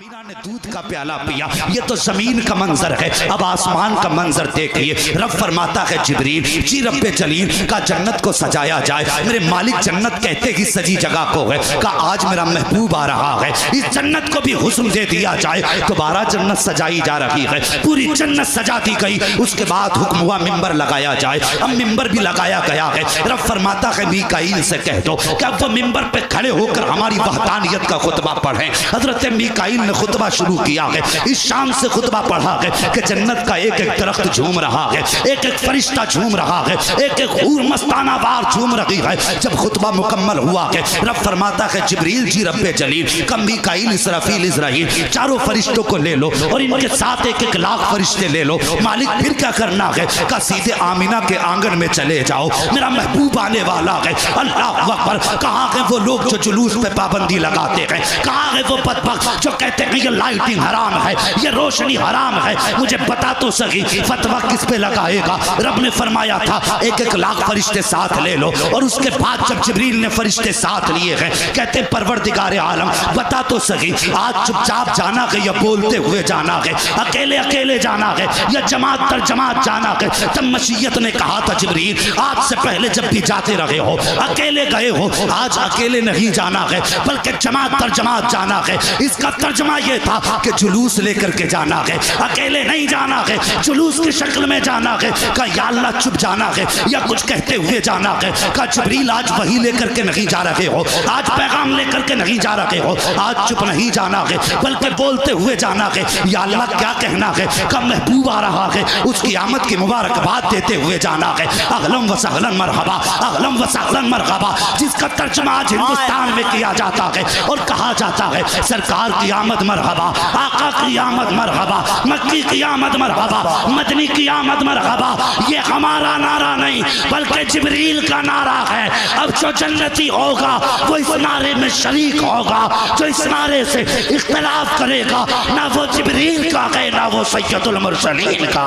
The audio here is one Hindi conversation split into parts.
आमिना ने दूध का प्याला पिया। ये तो जमीन का मंजर है, अब आसमान का मंजर देखिए। रब फरमाता है जिब्रील जी रब्बे जलील का जन्नत को सजाया जाए। मेरे मालिक जन्नत कहते ही सजी जगह को है का आज मेरा महबूब आ रहा है, इस जन्नत को भी हुस्न दे दिया जाए। दोबारा जन्नत सजाई जा रही है, पूरी जन्नत सजा दी गई। उसके बाद हुक्म हुआ मिंबर लगाया जाए। अब मिंबर भी लगाया गया है। रब फरमाता है मीकाईल से कह दो कि अब वो मिंबर पे खड़े होकर हमारी वहदानियत का खुतबा पढ़े। हजरत मीकाईल ने खुतबा शुरू किया है, इस शान से खुतबा पढ़ा है कि जन्नत का एक एक दरख्त झूम रहा है, एक एक फरिश्ता झूम रहा है, एक एक हूर मस्ताना वार झूम रही है। जब खुतबा मुकम्मल हुआ है, रब फरमाता है जिब्रील जी रब्बे जलील कम मीकाईल इसराफील इजराइल चारों फरिश्तों को ले लो और इनके साथ एक एक लाख फरिश्ते ले लो। मालिक फिर क्या करना है का सीधे आमिना के आंगन में चले जाओ, मेरा महबूब आने वाला है। अल्लाह अकबर। कहाँ है वो लोग जो जुलूस पे पाबंदी लगाते हैं? कहाँ है वो बदबख्त जो कहते हैं ये लाइटिंग हराम है, ये रोशनी हराम है? मुझे बता तो सही फतवा किस पे लगाएगा? रब ने फरमाया था एक एक लाख फरिश्ते साथ ले लो। और उसके बाद जब जिब्रील ने फरिश्ते साथ लिए हैं, कहते परवरदिगार आलम बता तो सही आज चुपचाप जाना है या बोलते हुए जाना है, अकेले अकेले जाना है या जमात दर जमात जाना है? तब मशीयत ने कहा था जिब्रील आज से पहले जब भी जाते रहे हो अकेले गए हो, आज अकेले नहीं जाना है बल्कि जमात दर जमात जाना है। इसका तर्जमा यह था कि जुलूस लेकर के जाना है, अकेले नहीं जाना है, जुलूस की शक्ल में जाना है। का या अल्लाह चुप जाना है या कुछ कहते हुए जाना है? का जिब्रील आज वही लेकर के नहीं जा रहे हो, आज पैगाम लेकर के नहीं जा रहे हो, आज चुप नहीं जाना है बल्कि बोलते हुए जाना है। या अल्लाह क्या कहना है? का महबूब आ रहा है, उसकी आमद की मुबारकबाद देते हुए जाना है। अहलन व सहलन मरहबा, अहलन व सहलन मरहबा, जिसका तर्जुमा आज हिंदुस्तान में किया जाता है और कहा जाता है सरकार की आमद मरहबा, आका की आमद मरहबा, मक्की की आमद मरहबा, मदनी की आमद मरहबा। ये हमारा नारा नहीं बल्कि जिब्रील का नारा है। अब जो जन्नती होगा वो इस नारे में शरीक होगा, जो इस नारे से इख्तिलाफ करेगा ना वो जिब्रील का है ना वो सैयदुल मुरसलीन का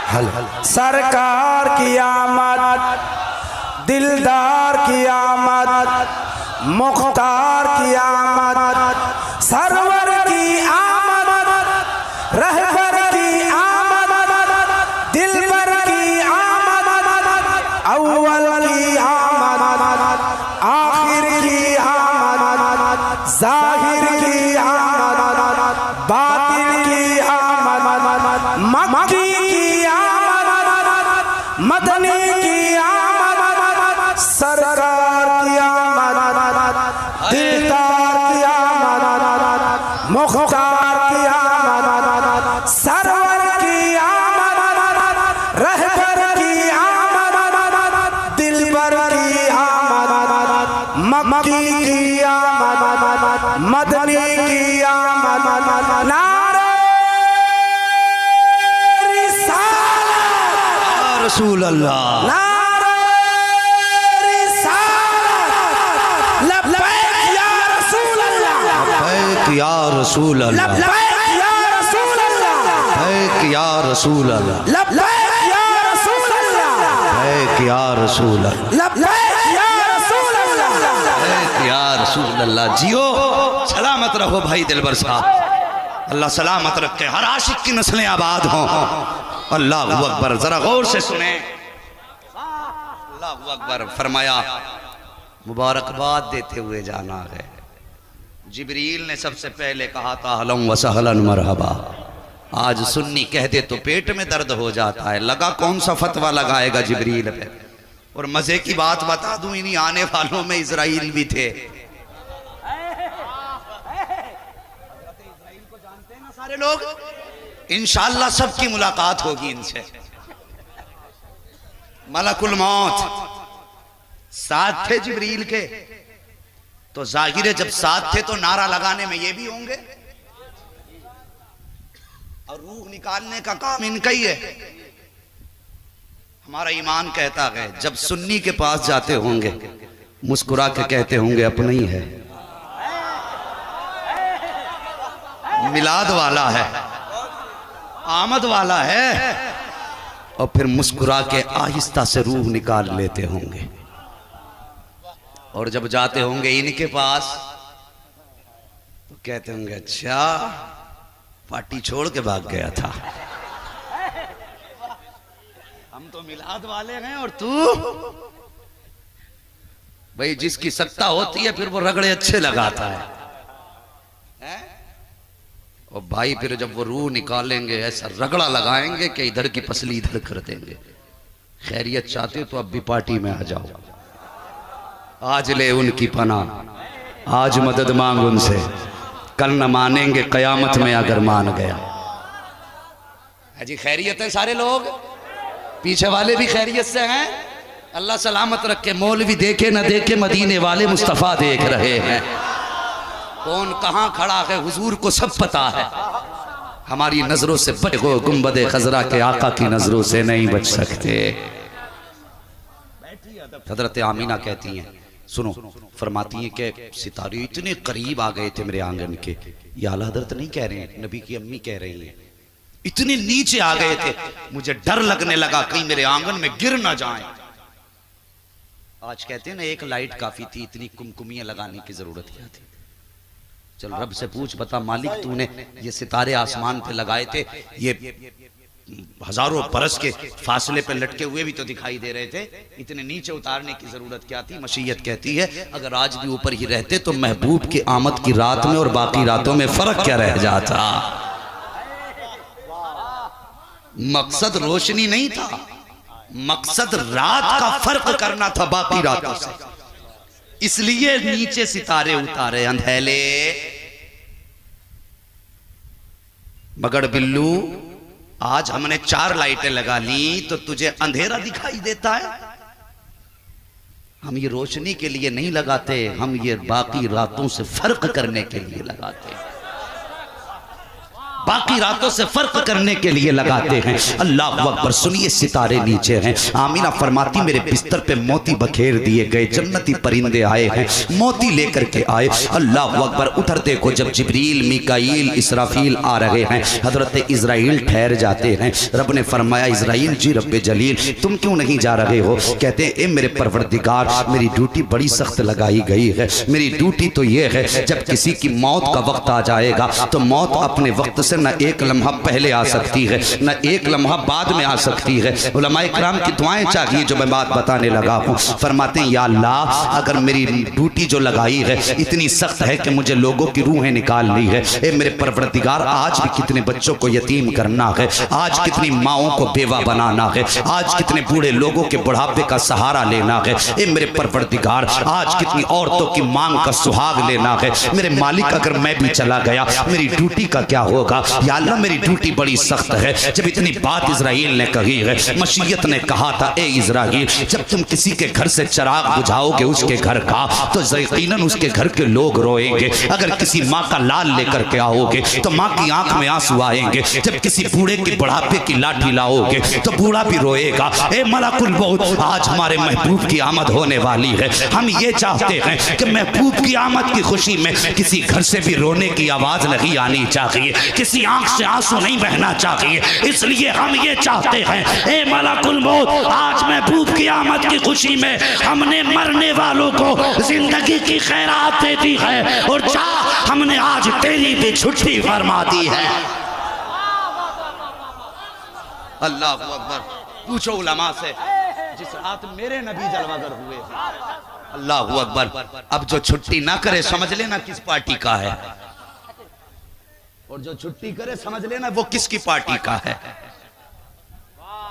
है। सरकार की आमद, दिलदार की आमद, मुख्तार की आमद, सरवर की आमद, रहबर की आमद, दिलबर की आमद, अव्वल की आमद, आखिर की आमद, जाहिर की आमद, बातिन की आमद, मक्की की आमद, मदनी की आमद, सरकार की आमद, दिलदार की आमद, मुख्तार की आमद, सरवर की आमद, रहबर की आमद, दिलबर की आमद, मक्की की आमद, मदनी की आमद। नारे रिसालत रसूल अल्लाह, नारे रिसालत, लब्बैक या रसूल अल्लाह, लब्बैक या रसूल अल्लाह, लब्बैक या रसूल अल्लाह, लब्बैक या रसूल अल्लाह, लब्बैक या रसूल अल्लाह, लब्बैक या रसूल अल्लाह, लब्बैक या रसूल अल्लाह, लब्बैक या रसूल अल्लाह। जियो सलामत रहो भाई दिलबर साहब, अल्लाह सलामत रखे, हर आशिक की नस्लें आबाद हों। अल्लाह अकबर। जरा गौर से सुने, अल्लाह अकबर। फरमाया मुबारकबाद देते हुए जाना है। जिब्रील ने सबसे पहले कहा था अहलन व सहलन मरहबा। आज सुन्नी कह दे तो पेट में दर्द हो जाता है, लगा कौन सा फतवा लगाएगा जिब्रील पे। और मजे की बात बता दूं, इन्हीं आने वालों में इजराइल भी थे। सारे लोग इंशाअल्लाह सबकी मुलाकात होगी इनसे। मलकुल मौत साथ थे जिब्रील के, तो जाहिर है जब साथ थे तो नारा लगाने में ये भी होंगे और रूह निकालने का काम इनका ही है। हमारा ईमान कहता है जब सुन्नी के पास जाते होंगे मुस्कुरा के कहते होंगे अपना ही है, मिलाद वाला है, आमद वाला है, और फिर मुस्कुरा के आहिस्ता से रूह निकाल लेते होंगे। और जब जाते होंगे इनके पास तो कहते होंगे अच्छा पार्टी छोड़ के भाग गया था। हम तो मिलाद वाले हैं और तू भाई जिसकी सत्ता होती है फिर वो रगड़े अच्छे लगाता है? और भाई फिर जब वो रूह निकालेंगे ऐसा रगड़ा लगाएंगे कि इधर की पसली इधर कर देंगे। खैरियत चाहते हो तो अब भी पार्टी में आ जाओ, आज ले उनकी पनाह, आज मदद मांग उनसे, कल न मानेंगे कयामत में अगर मान गया। जी खैरियत है, सारे लोग पीछे वाले भी खैरियत से हैं, अल्लाह सलामत रखे। मौलवी देखे न देखे मदीने वाले मुस्तफ़ा देख रहे हैं। कौन कहाँ खड़ा है हुजूर को सब पता है। हमारी नजरों से बचो, गुंबदे खजरा के आका की नजरों से नहीं बच सकते। हजरत आमीना कहती हैं, सुनो, फरमाती हैं कि सितारे इतने करीब आ गए थे मेरे आंगन के। या आला हजरत नहीं कह रहे हैं, नबी की अम्मी कह रही हैं, इतने नीचे आ गए थे मुझे डर लगने लगा कहीं मेरे आंगन में गिर ना जाएं। आज कहते हैं ना एक लाइट काफी थी, इतनी कुमकुमियां लगाने की जरूरत क्या थी। चल रब से पूछ, बता मालिक तूने ये सितारे आसमान पे लगाए थे, ये हजारों बरस के फासले पे लटके हुए भी तो दिखाई दे रहे थे, इतने नीचे उतारने की जरूरत क्या थी। मशीयत कहती है अगर आज भी ऊपर ही रहते तो महबूब की आमद की रात में और बाकी रातों में फर्क क्या रह जाता। मकसद रोशनी नहीं था, मकसद रात का फर्क करना था बाकी रातों से, इसलिए नीचे सितारे उतारे अंधेले। मगर बिल्लू आज हमने 4 लाइटें लगा ली तो तुझे अंधेरा दिखाई देता है। हम ये रोशनी के लिए नहीं लगाते, हम ये बाकी रातों से फर्क करने के लिए लगाते हैं, बाकी रातों से फर्क करने के लिए लगाते हैं। अल्लाह अकबर। सुनिए सितारे नीचे हैं। आमीना फरमाती मेरे बिस्तर पे मोती बखेर दिए गए, जन्नती परिंदे आए हैं, मोती लेकर के आए। अल्लाह अकबर। उधर देखो जब जिब्रील, मीकाईल, इसराफील आ रहे हैं, हजरत इजराइल ठहर जाते हैं। रब ने फरमाया इजराइल जी रब्बे जलील तुम क्यों नहीं जा रहे हो? कहते हैं ए मेरे परवरदिगार मेरी ड्यूटी बड़ी सख्त लगाई गई है। मेरी ड्यूटी तो ये है जब किसी की मौत का वक्त आ जाएगा तो मौत अपने वक्त से न एक लम्हा पहले आ सकती है न एक लम्हा बाद में आ सकती है। उलमाए किराम की दुआएं चाहिए जो मैं बात बताने लगा हूँ। फरमाते हैं या अल्लाह अगर मेरी ड्यूटी जो लगाई है इतनी सख्त है कि मुझे लोगों की रूहें निकालनी है, ए मेरे परवरदिगार आज भी कितने बच्चों को यतीम करना है, आज कितनी माओं को बेवा बनाना है, आज कितने बूढ़े लोगों के बुढ़ापे का सहारा लेना है, ए मेरे परवरदिगार आज कितनी औरतों की मांग का सुहाग लेना है। मेरे मालिक अगर मैं भी चला गया मेरी ड्यूटी का क्या होगा? या अल्लाह मेरी ड्यूटी बड़ी सख्त है। जब इतनी बात इजराइल ने कही है, मशीयत ने कहा था ए इजराइल जब तुम किसी के घर से चिराग बुझाओगे उसके घर का तो यकीनन उसके घर के लोग रोएंगे। अगर किसी माँ का लाल लेकर के आओगे तो माँ की आंख में आंसू आएंगे। जब किसी बूढ़े की बुढ़ापे की लाठी लाओगे तो बूढ़ा भी रोएगा। ए मलाकुल मौत आज हमारे महबूब की आमद होने वाली है। हम ये चाहते हैं कि महबूब की आमद की खुशी में किसी घर से भी रोने की आवाज नहीं आनी चाहिए, किसी आंख से आंसू नहीं बहना चाहिए। इसलिए हम ये चाहते हैं ए मलाकुल मौत आज महबूब की आमद की खुशी में हमने मरने वालों को जिंदगी की खैरात दे दी है और चाह हमने आज तेरी भी छुट्टी फरमा दी है। अल्लाह अकबर। पूछो उलमा से जिस रात मेरे नबी जलवागर हुए। अल्लाह अकबर। अब जो छुट्टी ना करे समझ लेना किस पार्टी का है, और जो छुट्टी करे समझ लेना वो किसकी पार्टी का है।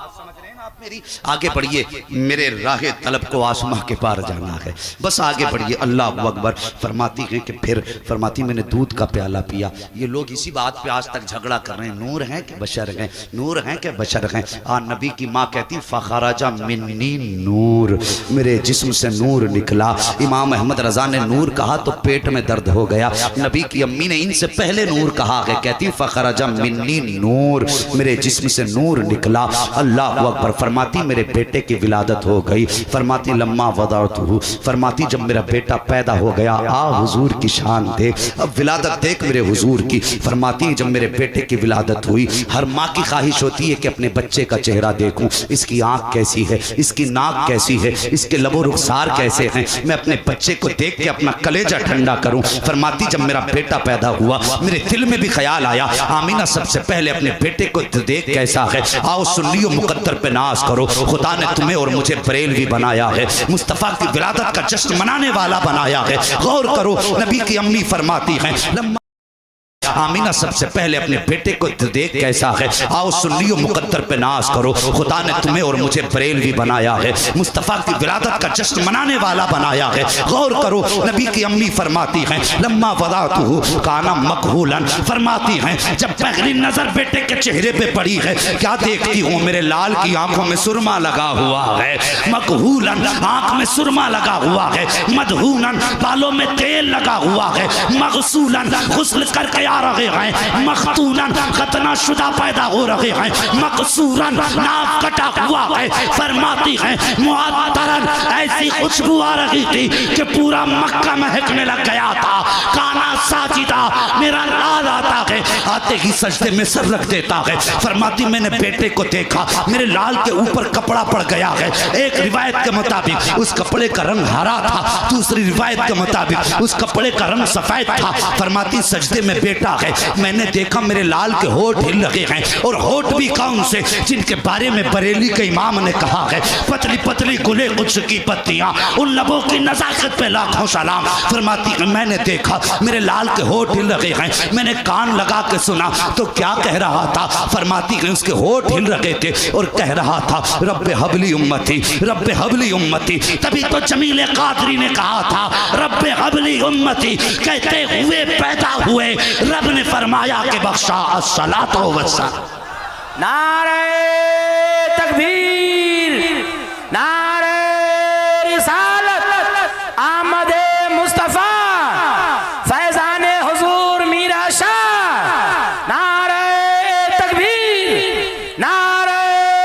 समझ रहे हैं ना आप मेरी? आगे बढ़िए, मेरे राहे तलब को आसमां के पार जाना है, बस आगे बढ़िए। अल्लाह अकबर। फरमाती हैं कि फिर फरमाती मैंने दूध का प्याला पिया। ये लोग इसी बात पे आज तक झगड़ा कर रहे हैं, नूर हैं कि बशर हैं, नूर हैं कि बशर हैं। नबी की माँ कहती फखराजा मिन्नी नूर, मेरे जिस्म से नूर निकला। इमाम अहमद रजा ने नूर कहा तो पेट में दर्द हो गया। नबी की अम्मी ने इनसे पहले नूर कहा है, कहती फखराजा मिन्नी नूर, मेरे जिस्म से नूर निकला। अल्लाह अकबर। फरमाती मेरे बेटे की विलादत हो गई। फरमाती लम्मा वदातहू, फरमाती जब मेरा बेटा पैदा हो गया, आ हुजूर की शान देख, अब विलादत देख मेरे हुजूर की। फरमाती जब मेरे बेटे की विलादत हुई, हर माँ की ख्वाहिश होती है कि अपने बच्चे का चेहरा देखूं, इसकी आंख कैसी है, इसकी नाक कैसी है, इसके लबो रुखसार कैसे हैं, मैं अपने बच्चे को देख के अपना कलेजा ठंडा करूं। फरमाती जब मेरा बेटा पैदा हुआ, मेरे दिल में भी ख्याल आया, आमीना सबसे पहले अपने बेटे को देख कैसा है, आओ सुन्नियों मुकद्दर पे नाज करो, खुदा ने तुम्हें और मुझे बरेलवी बनाया है, मुस्तफ़ा की विलादत का जश्न मनाने वाला बनाया है। गौर करो, नबी की अम्मी फरमाती हैं, आमीना सबसे पहले अपने बेटे को देख कैसा है, आओ सुन्नियों मुकद्दर पे नाज करो, खुदा ने तुम्हें और मुझे बरेलवी बनाया है, मुस्तफ़ा की विलादत का जश्न मनाने वाला बनाया है। गौर करो, नबी की अम्मी फरमाती हैं, लम्मा वदातहू काना मकहूलन, फरमाती हैं जब पहली नजर बेटे के चेहरे पे पड़ी है, क्या देखती हूँ, मेरे लाल की आंखों में सुरमा लगा हुआ है, मकहूलन आंख में सुरमा लगा हुआ है, मदहूनन बालों में तेल लगा हुआ है, मगसूलन गुस्ल करके आ रहे हैं, मखतूनन खतना शुदा पैदा हो रहे हैं, मकसूरन नाक कटा हुआ है। फरमाती हैं मुअत्तरन ऐसी खुशबू आ रही थी कि पूरा मक्का महकने लग गया था। काना साजिदा मेरा लाल आता है, आते ही सजदे में सर रख देता है। फरमाती मैंने बेटे को देखा, मेरे लाल के ऊपर कपड़ा पड़ गया है, एक रिवायत के मुताबिक उस कपड़े का रंग हरा था, दूसरी रिवायत के मुताबिक उस कपड़े का रंग सफेद था। फरमाती सजदे में बेटा है, मैंने देखा मेरे लाल के होठ हिल रहे हैं, और होठ भी कौन से, जिनके बारे में बरेली के इमाम ने कहा है, पतली पतली गुले कुछ की पत्तियां, उन लबों की नजाकत पे लाखों सलाम। फरमाती है मैंने देखा मेरे लाल के होठ हिल रहे हैं, मैंने कान लगा के सुना तो क्या कह रहा था। फरमाती है उसके होठ हिल रहे थे और कह रहा था रब्बे हबली उम्मती, रब्बे हबली उम्मती। तभी तो जमील कादरी ने कहा था रब्बे हबली उम्मती, कहते हुए पैदा हुए रब ने फरमाया कि बख्शा अस्सलातो वस्सलाम। नारे तकबीर, नारे रिसालत, आमदे मुस्तफा, फैजाने हुजूर मीरा शाह। नारे तकबीर, नारे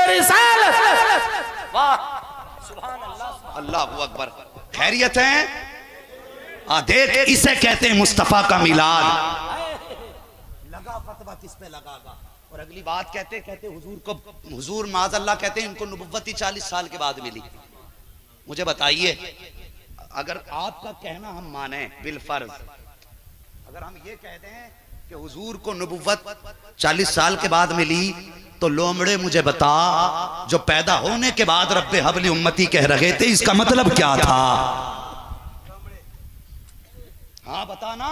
रिसालत। वाह सुभान अल्लाह, अल्लाहु अकबर। खैरियत है? देख इसे कहते हैं मुस्तफा का मिलाद। फतवा किस पे लगागा। और अगली बात कहते कहते हुजूर को, हुजूर माज़अल्लाह कहते हैं इनको नबुव्वती 40 साल के बाद मिली। मुझे बताइए, अगर आपका कहना हम माने बिलफर्ज, अगर हम ये कहते हैं कि हुजूर को नबुव्वत 40 साल के बाद मिली, तो लोमड़े मुझे बता, जो पैदा होने के बाद रब्बे हबली उम्मती कह रहे थे, इसका मतलब क्या था? हाँ बताना।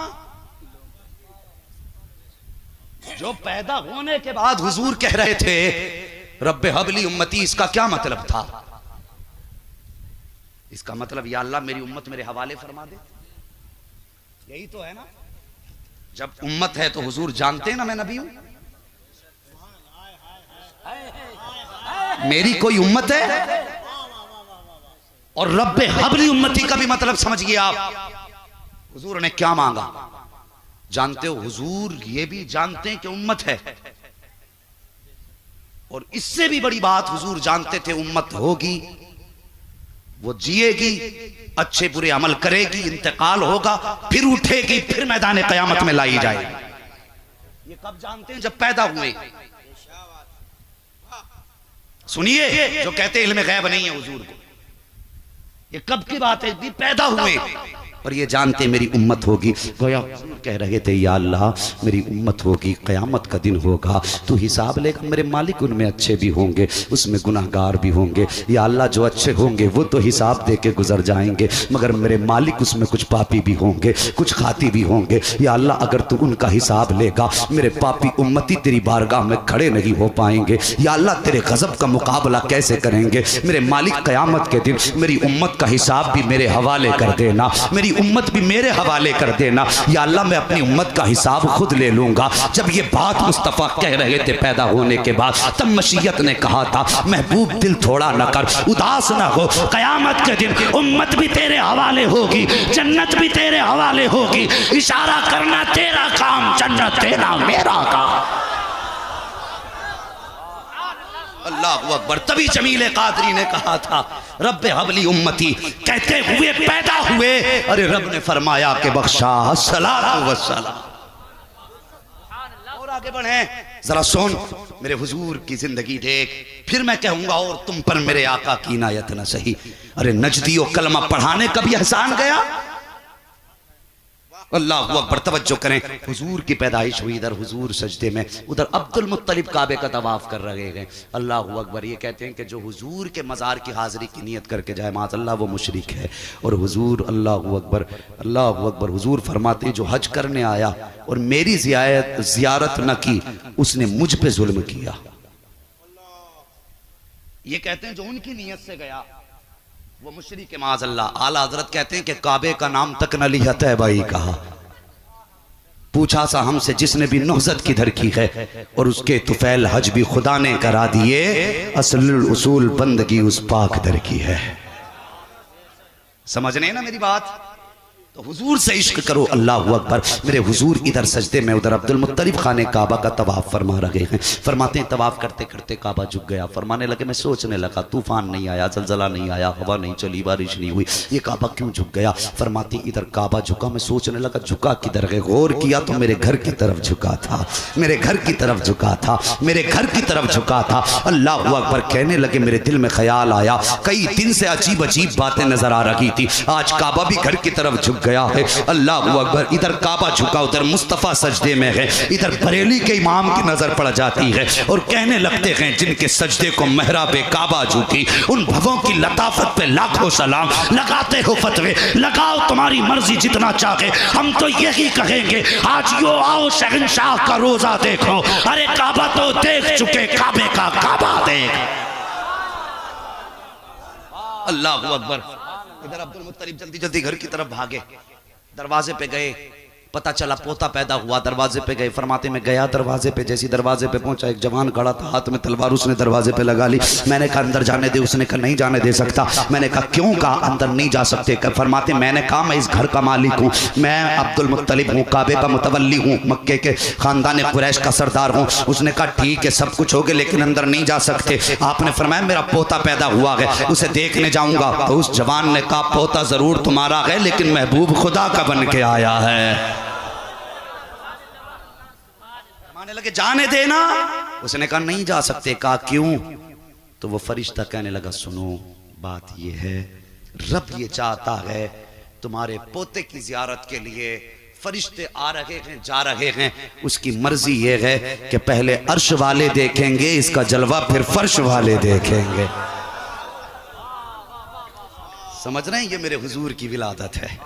जो पैदा होने के बाद हुजूर कह रहे थे रब्बे हबली उम्मती, इसका क्या मतलब था? इसका मतलब या अल्लाह मेरी उम्मत मेरे हवाले फरमा दे, यही तो है ना। जब उम्मत है तो हुजूर जानते हैं ना मैं नबी हूं, मेरी कोई उम्मत है। और रब्बे हबली उम्मती का भी मतलब समझिए आप, हुजूर ने क्या मांगा जानते हो? हुजूर ये भी जानते हैं कि उम्मत है, और इससे भी बड़ी बात हुजूर जानते थे उम्मत होगी, वो जिएगी, अच्छे बुरे अमल करेगी, इंतकाल होगा, फिर उठेगी, फिर मैदान कयामत में लाई जाएगी। ये कब जानते हैं? जब पैदा हुए। सुनिए, जो कहते इल्म गैब नहीं है हुजूर को, ये कब की बात है? पैदा हुए और ये जानते मेरी उम्मत होगी। गोया कह रहे थे या अल्लाह मेरी उम्मत होगी, क़यामत का दिन होगा, तू हिसाब लेगा, मेरे मालिक उनमें अच्छे भी होंगे, उसमें गुनाहगार भी होंगे। या अल्लाह जो अच्छे होंगे वो तो हिसाब दे के गुजर जाएंगे, मगर मेरे मालिक उसमें कुछ पापी भी होंगे, कुछ खाती भी होंगे। या अल्लाह अगर तू उनका हिसाब लेगा, मेरे पापी उम्मती तेरी बारगाह में खड़े नहीं हो पाएंगे। या अल्लाह तेरे गज़ब का मुकाबला कैसे करेंगे? मेरे मालिक क़यामत के दिन मेरी उम्मत का हिसाब भी मेरे हवाले कर देना, मेरी उम्मत भी मेरे हवाले कर देना। या अल्लाह मैं अपनी उम्मत का हिसाब खुद ले लूंगा। जब ये बात मुस्तफ़ा कह रहे थे पैदा होने के बाद, तब मशीयत ने कहा था महबूब दिल थोड़ा न कर, उदास न हो, क़यामत के दिन उम्मत भी तेरे हवाले होगी, जन्नत भी तेरे हवाले होगी। इशारा करना तेरा काम, जन्नत तेरा मेरा काम। अल्लाहु अकबर। तभी जमील कादरी ने कहा था रब्बे हबली उम्मती, कहते हुए पैदा हुए, अरे रब ने फरमाया कि बख्शा सलातो व सलाम। और आगे बढ़े, जरा सुन मेरे हुजूर की जिंदगी देख, फिर मैं कहूंगा और तुम पर मेरे आका की इनायत न सही। अरे नजदी और कलमा पढ़ाने का भी एहसान गया। अल्लाहु अकबर, तवज्जो करें, हुजूर की पैदाइश हुई, इधर हुजूर सजदे में, उधर अब्दुल मुत्तलिब काबे का तवाफ कर रहे हैं। अल्लाहु अकबर। ये कहते हैं कि जो हुजूर के मज़ार की हाज़िरी की नियत करके जाए माज़अल्लाह वो मुशरिक है। और हुजूर अल्लाहु अकबर, अल्लाहु अकबर, हुजूर फरमाते हैं जो हज करने आया और मेरी ज़ियारत न की उसने मुझ पे जुल्म किया। ये कहते हैं जो उनकी नियत से गया वो मुशरिक के माज़अल्लाह। आला हज़रत कहते हैं कि काबे का नाम तक न लिया तैबाई कहा। पूछा सा हमसे जिसने भी नौजत किधर की है, और उसके तुफैल हज भी खुदा ने करा दिए, असलुल उसूल बंदगी उस पाक दर की है। समझ रहे हैं ना मेरी बात? तो हुजूर से इश्क करो। अल्लाहु अकबर। मेरे हुजूर इधर सजदे में, उधर अब्दुल मुत्तलिब खाने काबा का तवाफ फरमा रहे हैं। फरमाते हैं तवाफ करते करते काबा झुक गया। फरमाने लगे मैं सोचने लगा तूफान नहीं आया, जलजला नहीं आया, हवा नहीं चली, बारिश नहीं हुई, ये काबा क्यों झुक गया? फरमाते इधर काबा झुका, मैं सोचने लगा झुका किधर है। गौर किया तो मेरे घर की तरफ झुका था, मेरे घर की तरफ झुका था, मेरे घर की तरफ झुका था। अल्लाहु अकबर। कहने लगे मेरे दिल में ख्याल आया, कई दिन से अजीब अजीब बातें नजर आ रही थी, आज काबा भी घर की तरफ झुक गया है। अल्लाहु अकबर। इधर काबा झुका, उधर मुस्तफ़ा सजदे में है, इधर बरेली के इमाम की नजर पड़ जाती है और कहने लगते हैं जिनके सजदे को महराबे काबा झुकी, उन भवों की लताफत पे लाखों सलाम। लगाते हो फतवे, लगाओ तुम्हारी मर्जी जितना चाहे, हम तो यही कहेंगे आज यो आओ शहंशाह का रोजा देखो। अरे काबा तो देख चुके, काबे का काबा देख। अल्लाहु अकबर। इधर अब्दुल मुत्तलिब जल्दी जल्दी घर की तरफ भागे, दरवाजे पे गए, पता चला पोता पैदा हुआ। दरवाजे पे गए, फरमाते में गया दरवाजे पे, जैसी दरवाजे पे पहुंचा एक जवान खड़ा था, हाथ में तलवार, उसने दरवाजे पे लगा ली। मैंने कहा अंदर जाने दे, उसने कहा नहीं जाने दे सकता। मैंने कहा क्यों? कहा अंदर नहीं जा सकते। फरमाते मैंने कहा मैं इस घर का मालिक हूँ, मैं अब्दुल मुत्तलिब हूँ, काबे का मुतवल्ली हूँ, मक्के के खानदान कुरैश का सरदार हूँ। उसने कहा ठीक है सब कुछ हो गया लेकिन अंदर नहीं जा सकते। आपने फरमाया मेरा पोता पैदा हुआ है, उसे देखने जाऊंगा। तो उस जवान ने कहा पोता जरूर तुम्हारा है लेकिन महबूब खुदा का बन के आया है। माने लगे जाने देना, उसने कहा नहीं जा सकते। कहा क्यों? तो वो फरिश्ता कहने लगा सुनो बात ये है, रब ये चाहता है तुम्हारे पोते की जियारत के लिए फरिश्ते आ रहे हैं जा रहे हैं, उसकी मर्जी ये है कि पहले अर्श वाले देखेंगे इसका जलवा, फिर फर्श वाले देखेंगे। समझ रहे हैं? ये मेरे हुजूर की विलादत है,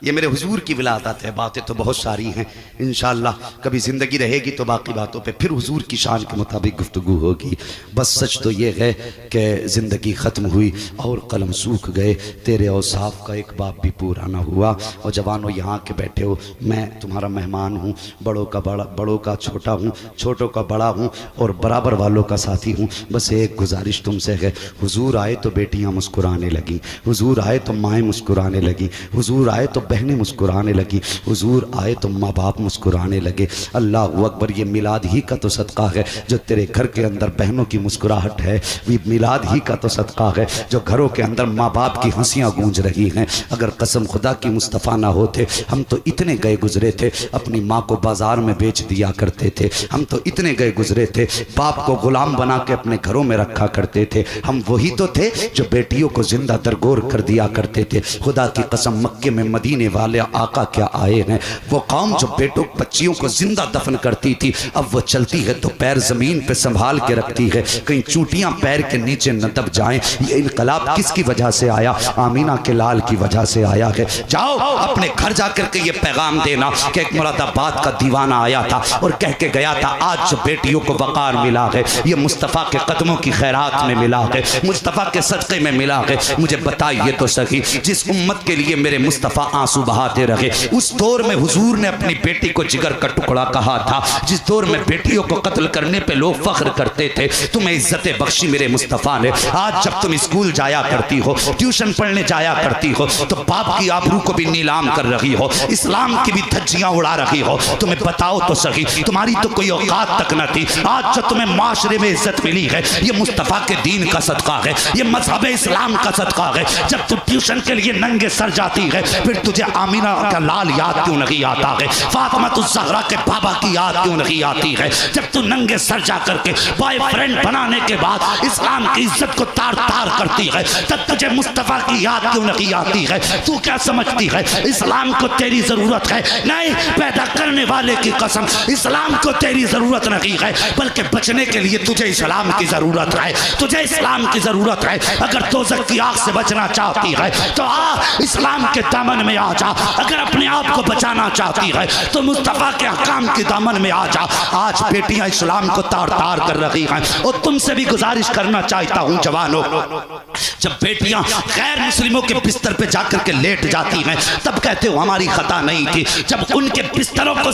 ये मेरे हुजूर की विलादत है। बातें तो बहुत सारी हैं, इंशाअल्लाह कभी ज़िंदगी रहेगी तो बाकी बातों पे फिर हुजूर की शान के मुताबिक गुफ्तगू होगी। बस सच तो ये है कि ज़िंदगी ख़त्म हुई और कलम सूख गए, तेरे औसाफ का एक बाप भी पूरा ना हुआ। और जवानों यहाँ के बैठे हो, मैं तुम्हारा मेहमान हूँ, बड़ों का बड़ा, बड़ों का छोटा हूँ, छोटों का बड़ा हूँ और बराबर वालों का साथी हूँ। बस एक गुजारिश तुमसे है, हुजूर आए तो बेटियाँ मुस्कुराने लगीं, हुजूर आए तो माएँ मुस्कुराने लगीं, हुजूर आए तो बहनें मुस्कुराने लगी, हुजूर आए तो माँ बाप मुस्कुराने लगे। अल्लाह अकबर। ये मिलाद ही का तो सदका है जो तेरे घर के अंदर बहनों की मुस्कुराहट है, ये मिलाद ही का तो सदका है जो घरों के अंदर माँ बाप की हंसियाँ गूंज रही हैं। अगर कसम खुदा की मुस्तफ़ा ना होते, हम तो इतने गए गुजरे थे, अपनी माँ को बाजार में बेच दिया करते थे, हम तो इतने गए गुजरे थे, बाप को गुलाम बना के अपने घरों में रखा करते थे। हम वही तो थे जो बेटियों को जिंदा दरगोर कर दिया करते थे। खुदा की कसम मक्के में मदीने वाले आका क्या आए हैं, वो कौम जो बेटों बच्चियों को जिंदा दफन करती थी, अब वो चलती है तो पैर जमीन पे संभाल के रखती है, कहीं चूटियां पैर के नीचे न दब जाएं। ये इनकलाब किसकी वजह से आया? आमीना के लाल की वजह से आया है। जाओ अपने घर जाकर के ये पैगाम देना कि एक मुरादाबाद का दीवाना आया था और कह के गया था आज जो बेटियों को वकार मिला है ये मुस्तफ़ा के कदमों की खैरात में मिला है, मुस्तफ़ा के सदक़े में मिला है। मुझे बताइए तो सही, जिस उम्मत के लिए मेरे मुस्तफ़ा आंसू बहाते रहे। उस दौर में हुजूर ने अपनी बेटी को जिगर का टुकड़ा कहा था, जिस दौर में बेटियों को कत्ल करने पे लोग फख्र करते थे, तुम्हें इज्जत बख्शी मेरे मुस्तफ़ा ने। आज जब तुम स्कूल जाया करती हो, ट्यूशन पढ़ने जाया करती हो, तो बाप की आबरू को भी नीलाम कर रही हो, इस्लाम की भी धज्जियां उड़ा रही हो। तुम्हें बताओ तो सही, तुम्हारी तो कोई औकात तक न थी। आज जो तुम्हें माशरे में इज्जत मिली है, ये मुस्तफ़ा के दीन का सदका है, ये मजहब इस्लाम का सदका है। जब तू ट्यूशन के लिए नंगे सर जाती है, फिर तुझे आमिना का लाल याद क्यों नहीं आता है, फातिमा ज़हरा के बाबा की याद क्यों नहीं आती है। जब तू नंगे सर जा करके बॉयफ्रेंड बनाने के बाद इस्लाम की इज्जत को तार तार करती है, तब तुझे मुस्तफ़ा की याद क्यों नहीं आती है। तू क्या समझती है इस्लाम को तेरी जरूरत है? नहीं, पैदा करने वाले की कसम, इस्लाम को तेरी जरूरत नहीं है, बल्कि बचने के लिए तुझे इस्लाम की जरूरत है। तुझे इस्लाम की जरूरत है। अगर दोज़ख की आग से बचना चाहती है तो आ इस्लाम के दामन में आ जा। अगर अपने आप को बचाना चाहती है तो मुस्तफ़ा के अहकाम के दामन में आ जा। आज बेटियां इस्लाम को तार तार कर रही हैं, और तुमसे भी गुजारिश करना चाहता हूं जवानों, जब बेटियां गैर मुस्लिमों के बिस्तर पे जाकर के लेट जाती हैं, तब कहते हो हमारी खता नहीं थी। जब उनके बिस्तरों को